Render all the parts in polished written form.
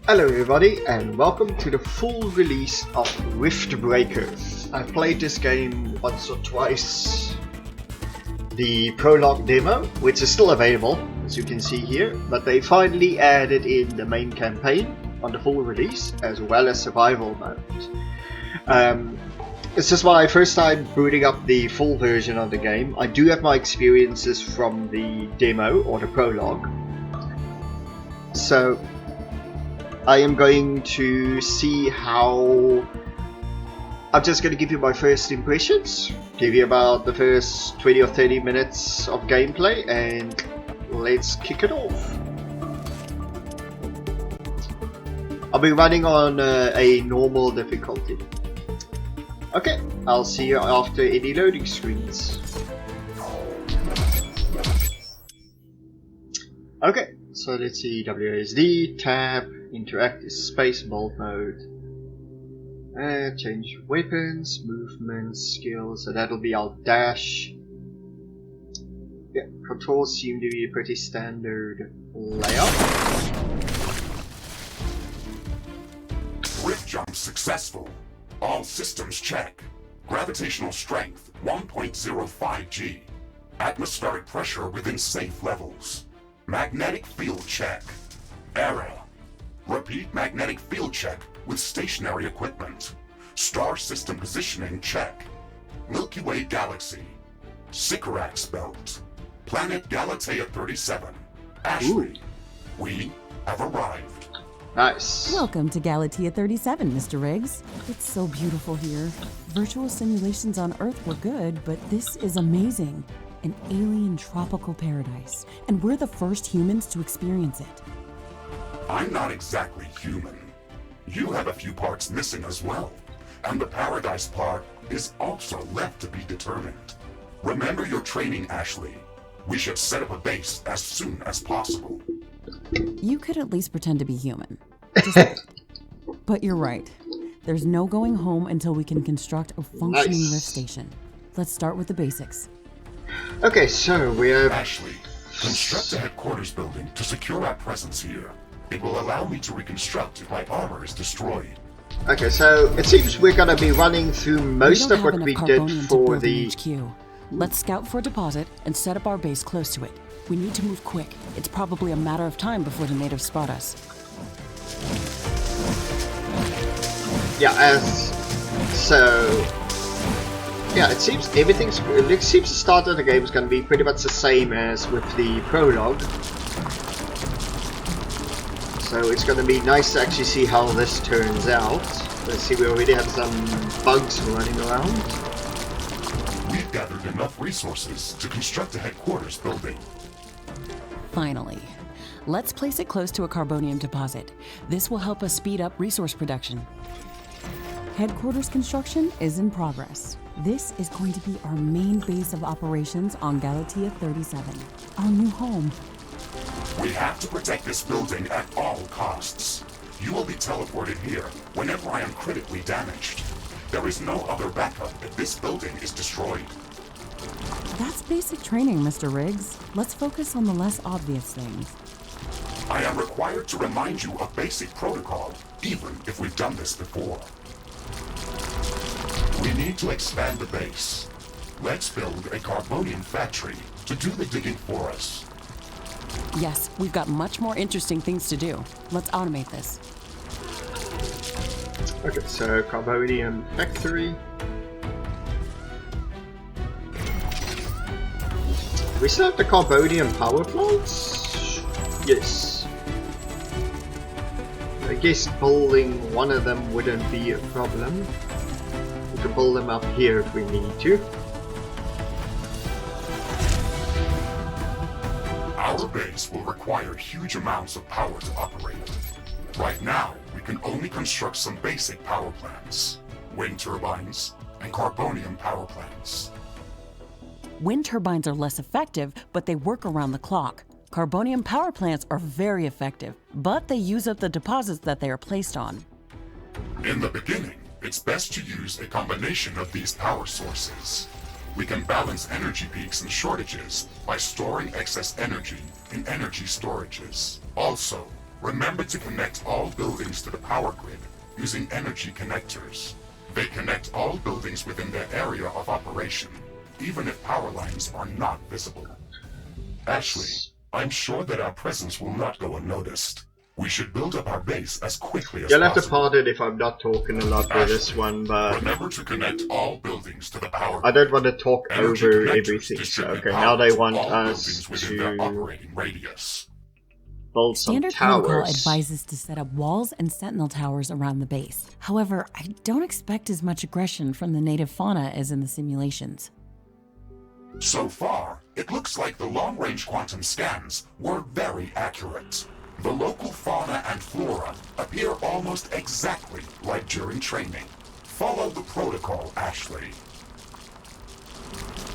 Hello everybody and welcome to the full release of Riftbreaker. I've played this game once or twice. The prologue demo, which is still available as you can see here, but they finally added in the main campaign on the full release as well as survival mode. It's just my first time booting up the full version of the game. I do have my experiences from the demo or the prologue. So I am going to see how... I'm just going to give you my first impressions, give you about the first 20 or 30 minutes of gameplay, and let's kick it off. I'll be running on a normal difficulty. Okay, I'll see you after any loading screens. Okay, so let's see, WASD, tab, interact is space, bold mode. Change weapons, movement, skills, so that'll be our dash. Yeah, controls seem to be a pretty standard layout. Rift jump successful. All systems check. Gravitational strength 1.05 G. Atmospheric pressure within safe levels. Magnetic field check. Error. Repeat magnetic field check with stationary equipment. Star system positioning check. Milky Way galaxy. Sycorax belt. Planet Galatea 37. Ashley. Ooh. We have arrived. Nice. Welcome to Galatea 37, Mr. Riggs. It's so beautiful here. Virtual simulations on Earth were good, but this is amazing. An alien tropical paradise, and we're the first humans to experience it. I'm not exactly human. You have a few parts missing as well, and the paradise part is also left to be determined. Remember your training, Ashley. We should set up a base as soon as possible. You could at least pretend to be human. But you're right. There's no going home until we can construct a functioning Rift station. Let's start with the basics. Okay, so we have... Ashley, construct a headquarters building to secure our presence here. It will allow me to reconstruct if my armor is destroyed. Okay, so it seems we're gonna be running through most of what we did for the... HQ. Let's scout for a deposit and set up our base close to it. We need to move quick. It's probably a matter of time before the natives spot us. Yeah, yeah, it seems it seems the start of the game is going to be pretty much the same as with the prologue. So it's going to be nice to actually see how this turns out. Let's see, we already have some bugs running around. We've gathered enough resources to construct a headquarters building. Finally. Let's place it close to a carbonium deposit. This will help us speed up resource production. Headquarters construction is in progress. This is going to be our main base of operations on Galatea 37, our new home. We have to protect this building at all costs. You will be teleported here whenever I am critically damaged. There is no other backup if this building is destroyed. That's basic training, Mr. Riggs. Let's focus on the less obvious things. I am required to remind you of basic protocol, even if we've done this before. We need to expand the base. Let's build a carbonium factory to do the digging for us. Yes, we've got much more interesting things to do. Let's automate this. Okay, so carbonium factory. We still have the carbonium power plants? Yes. I guess building one of them wouldn't be a problem. We can build them up here if we need to. Our base will require huge amounts of power to operate. Right now, we can only construct some basic power plants. Wind turbines and carbonium power plants. Wind turbines are less effective, but they work around the clock. Carbonium power plants are very effective, but they use up the deposits that they are placed on. In the beginning, it's best to use a combination of these power sources. We can balance energy peaks and shortages by storing excess energy in energy storages. Also, Remember to connect all buildings to the power grid using energy connectors. They connect all buildings within their area of operation, even if power lines are not visible. Ashley, I'm sure that our presence will not go unnoticed. We should build up our base as quickly as You'll have to possible. pardon if I'm not talking a lot with this one, but Remember to connect all buildings to the power I don't want to talk Energy over connectors everything. So, distribute okay, power now they to want all us buildings within their to operating radius. build some Standard protocol towers. advises to set up walls and sentinel towers around the base. However, I don't expect as much aggression from the native fauna as in the simulations. So far, it looks like the long-range quantum scans were very accurate. The local fauna and flora appear almost exactly like during training. Follow the protocol, Ashley.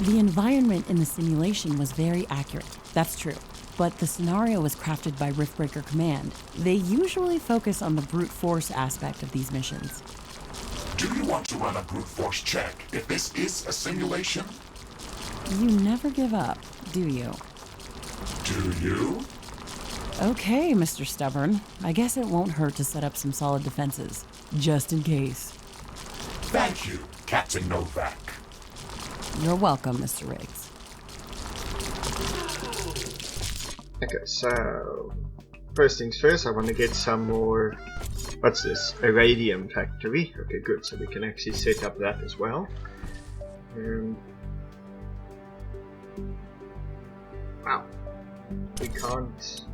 The environment in the simulation was very accurate, that's true. But the scenario was crafted by Riftbreaker Command. They usually focus on the brute force aspect of these missions. Do you want to run a brute force check if this is a simulation? You never give up, do you? Do you? Okay, Mr. Stubborn. I guess it won't hurt to set up some solid defenses, just in case. Thank you, Captain Novak. You're welcome, Mr. Riggs. Okay, so first things first, I want to get some more. What's this? Uranium factory. Okay, good. So we can actually set up that as well. Wow. We can't.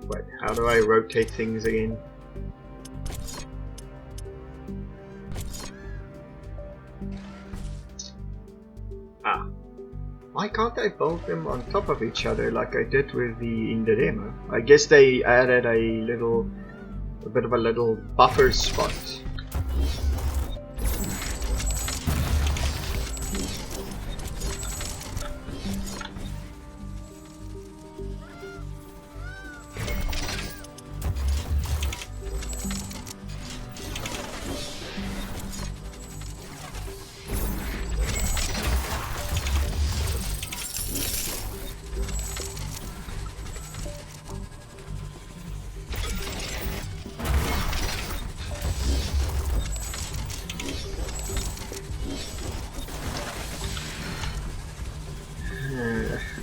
Wait, how do I rotate things again? Ah. Why can't I build them on top of each other like I did with the in the demo? I guess they added a bit of a little buffer spot.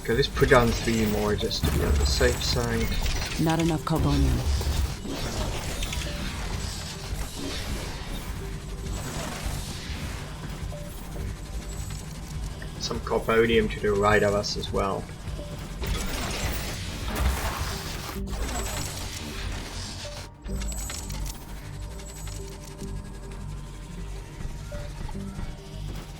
Okay, let's put down 3 more just to be on the safe side. Not enough carbonium. Some carbonium to the right of us as well.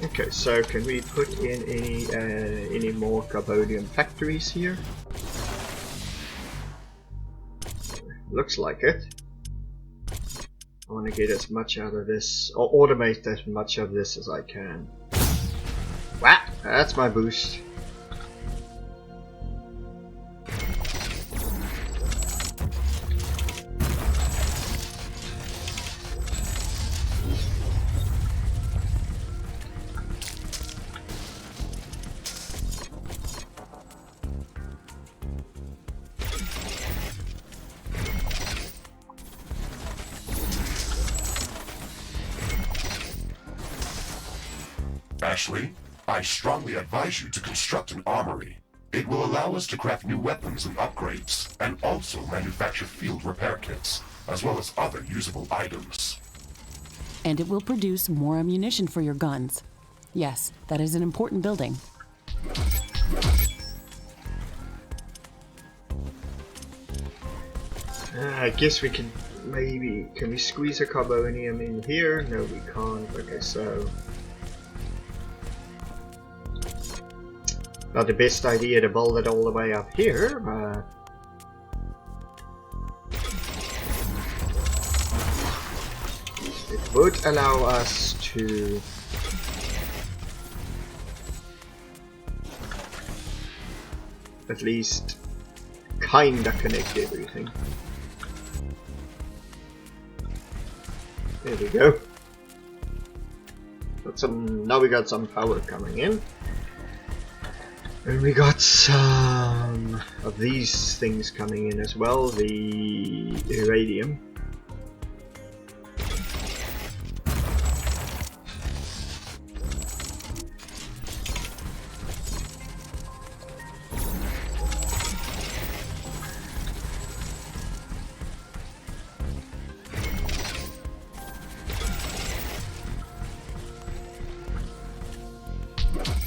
Okay, so can we put in any more carbonium factories here? Looks like it. I want to get as much out of this, or automate as much of this as I can. Wow, that's my boost. Ashley, I strongly advise you to construct an armory. It will allow us to craft new weapons and upgrades, and also manufacture field repair kits, as well as other usable items. And it will produce more ammunition for your guns. Yes, that is an important building. I guess we can maybe... Can we squeeze a carbonium in here? No, we can't. Okay, so... Not the best idea to build it all the way up here, but... It would allow us to... at least kinda connect everything. There we go. Now we got some power coming in. And we got some of these things coming in as well, the Uranium.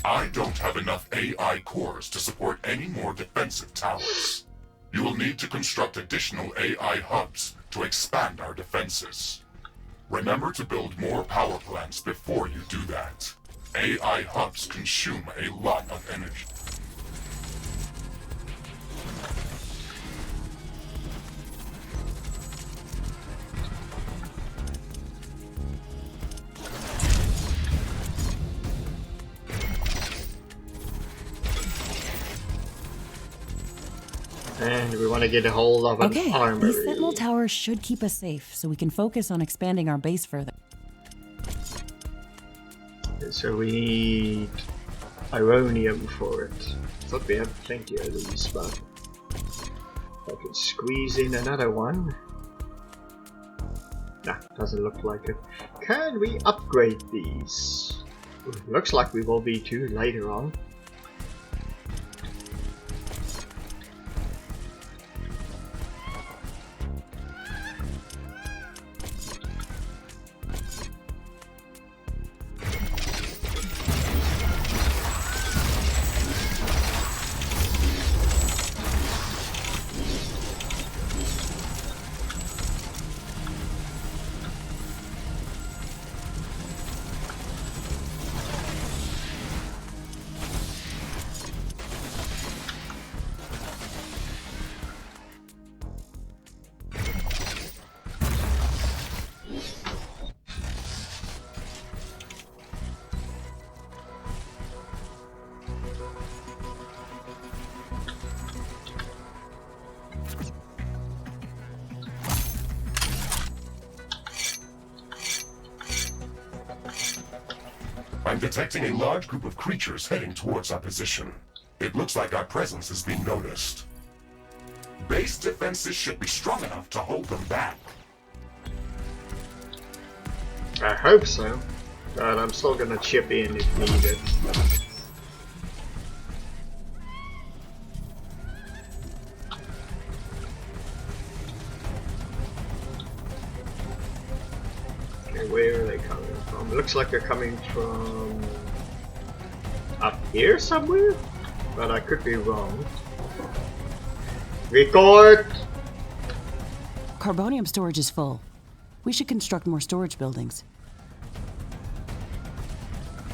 I don't have enough AI cores to support any more defensive towers. You will need to construct additional AI hubs to expand our defenses. Remember to build more power plants before you do that. AI hubs consume a lot of energy. And we want to get a hold of an Okay, armory. these sentinel towers should keep us safe, so we can focus on expanding our base further. So we need Uranium for it. I thought we had plenty of these, but I could squeeze in another one. Nah, doesn't look like it. Can we upgrade these? Looks like we will be too later on. I'm detecting a large group of creatures heading towards our position. It looks like our presence is being noticed. Base defenses should be strong enough to hold them back. I hope so, but I'm still gonna chip in if needed. Okay, where are they coming from? Looks like they're coming from up here somewhere, but I could be wrong. Record! Carbonium storage is full. We should construct more storage buildings.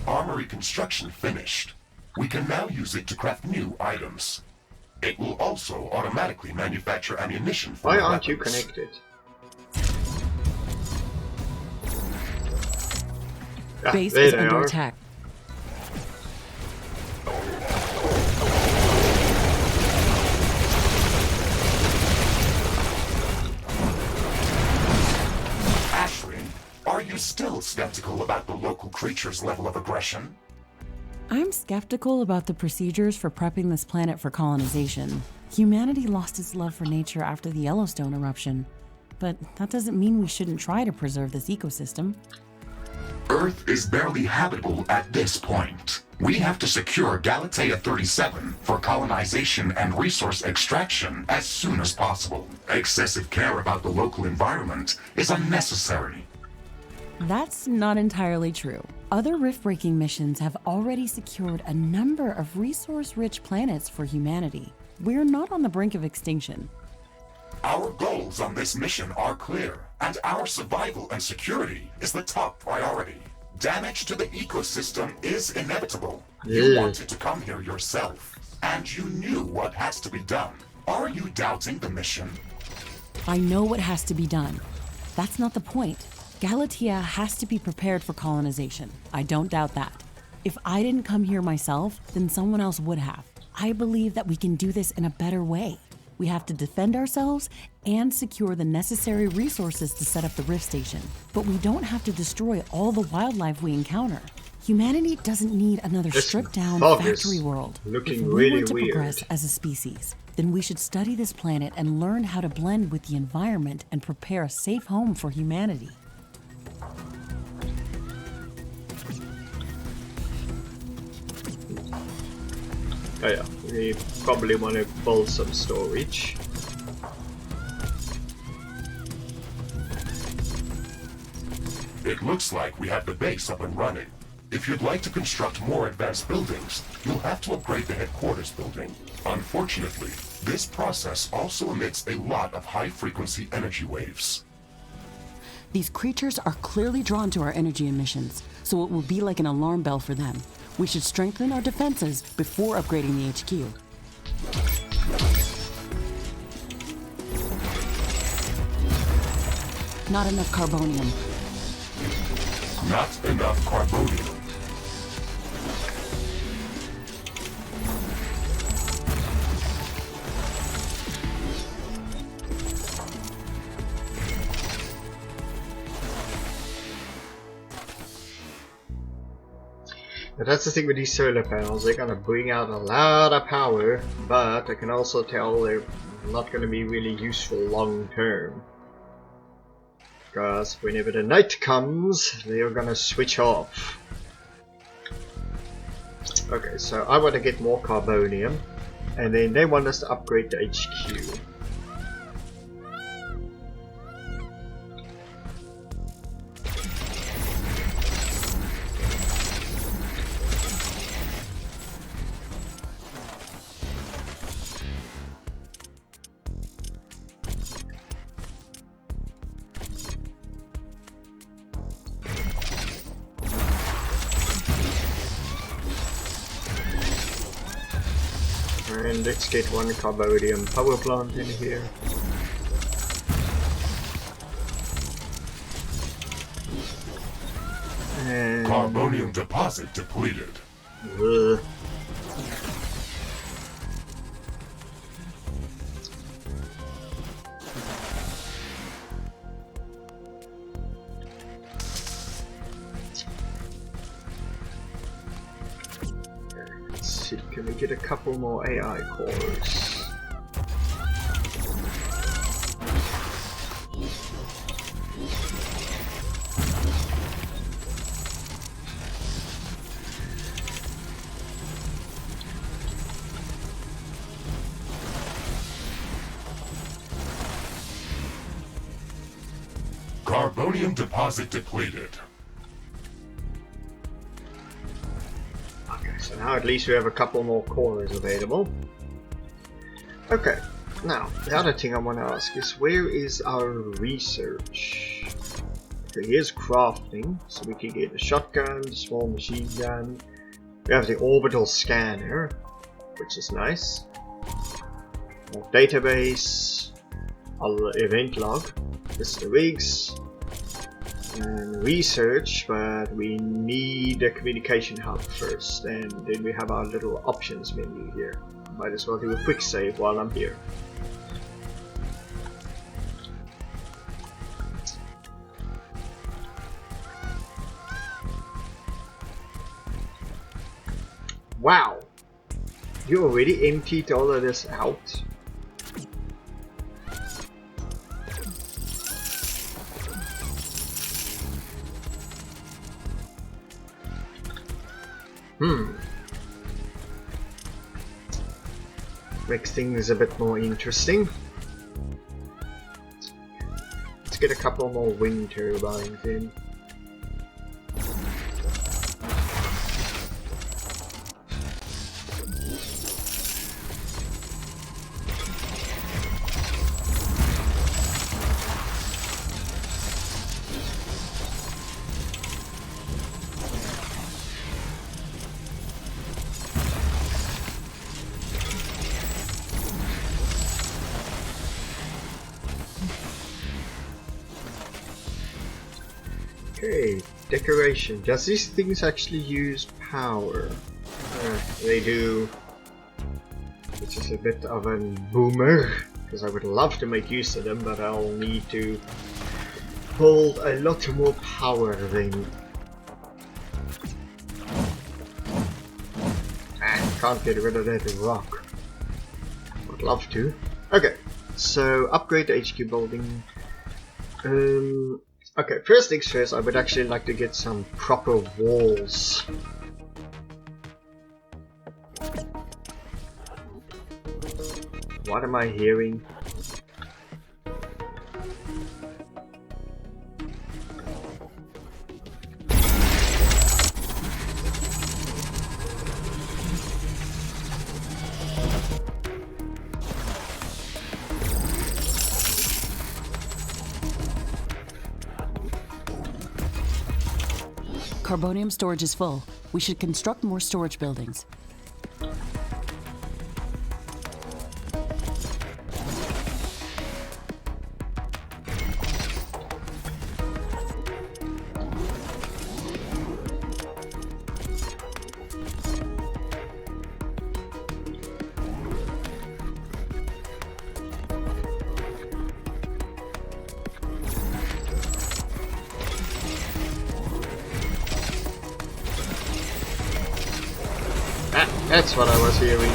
Armory construction finished. We can now use it to craft new items. It will also automatically manufacture ammunition for Why our aren't you weapons. connected? Ah, Base there is they under are. attack. Ashley, are you still skeptical about the local creature's level of aggression? I'm skeptical about the procedures for prepping this planet for colonization. Humanity lost its love for nature after the Yellowstone eruption, but that doesn't mean we shouldn't try to preserve this ecosystem. Earth is barely habitable at this point. We have to secure Galatea 37 for colonization and resource extraction as soon as possible. Excessive care about the local environment is unnecessary. That's not entirely true. Other rift-breaking missions have already secured a number of resource-rich planets for humanity. We're not on the brink of extinction. Our goals on this mission are clear, and our survival and security is the top priority. Damage to the ecosystem is inevitable. You Yeah. wanted to come here yourself, and you knew what has to be done. Are you doubting the mission? I know what has to be done. That's not the point. Galatea has to be prepared for colonization. I don't doubt that. If I didn't come here myself, then someone else would have. I believe that we can do this in a better way. We have to defend ourselves and secure the necessary resources to set up the rift station. But we don't have to destroy all the wildlife we encounter. Humanity doesn't need another This stripped-down fog is factory world. looking If we really want to weird. progress as a species, then we should study this planet and learn how to blend with the environment and prepare a safe home for humanity. Oh yeah, we probably want to build some storage. It looks like we have the base up and running. If you'd like to construct more advanced buildings, you'll have to upgrade the headquarters building. Unfortunately, this process also emits a lot of high-frequency energy waves. These creatures are clearly drawn to our energy emissions, so it will be like an alarm bell for them. We should strengthen our defenses before upgrading the HQ. Not enough carbonium. Not enough carbonium. But that's the thing with these solar panels, they're gonna bring out a lot of power, but I can also tell they're not gonna be really useful long term. Because whenever the night comes, they're gonna switch off. Okay, so I want to get more carbonium, and then they want us to upgrade the HQ. And let's get one carbonium power plant in here. And Carbonium deposit depleted. ugh. Let's see, can we get a couple more AI cores? Carbonium deposit depleted. Okay, so now at least we have a couple more cores available. Okay, now the other thing I want to ask is, where is our research? Okay, here's crafting, so we can get a shotgun, a small machine gun. We have the orbital scanner, which is nice. More database, our event log. This is the rigs. And research, but we need a communication hub first, and then we have our little options menu here. Might as well do a quick save while I'm here. Wow! You already emptied all of this out? Makes things a bit more interesting. Let's get a couple more wind turbines in. Okay, decoration. Does these things actually use power? They do, which is a bit of a boomer, because I would love to make use of them, but I'll need to hold a lot more power then. can't get rid of that rock. Would love to. Okay, so upgrade the HQ building. Okay, first things first, I would actually like to get some proper walls. What am I hearing? Carbonium storage is full. We should construct more storage buildings. That's what I was hearing.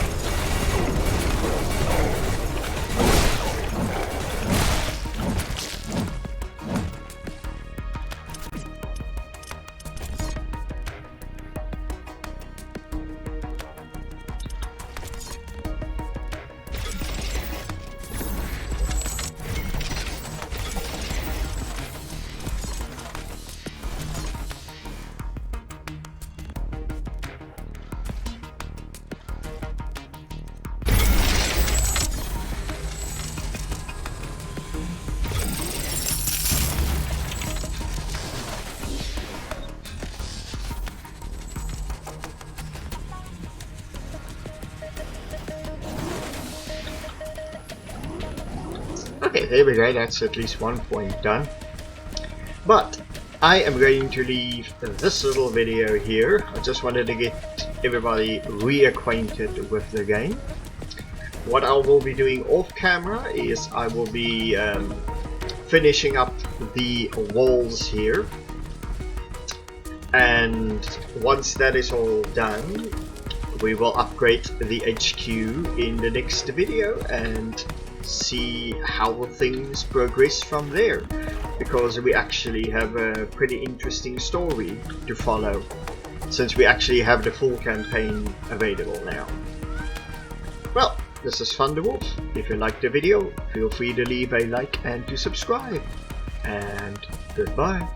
Okay, there we go, that's at least one point done. But I am going to leave this little video here. I just wanted to get everybody reacquainted with the game. What I will be doing off camera is I will be finishing up the walls here. And once that is all done, we will upgrade the HQ in the next video and see how things progress from there, because we actually have a pretty interesting story to follow since we actually have the full campaign available now. Well, this is Thunderwolf. If you liked the video, feel free to leave a like and to subscribe, and goodbye.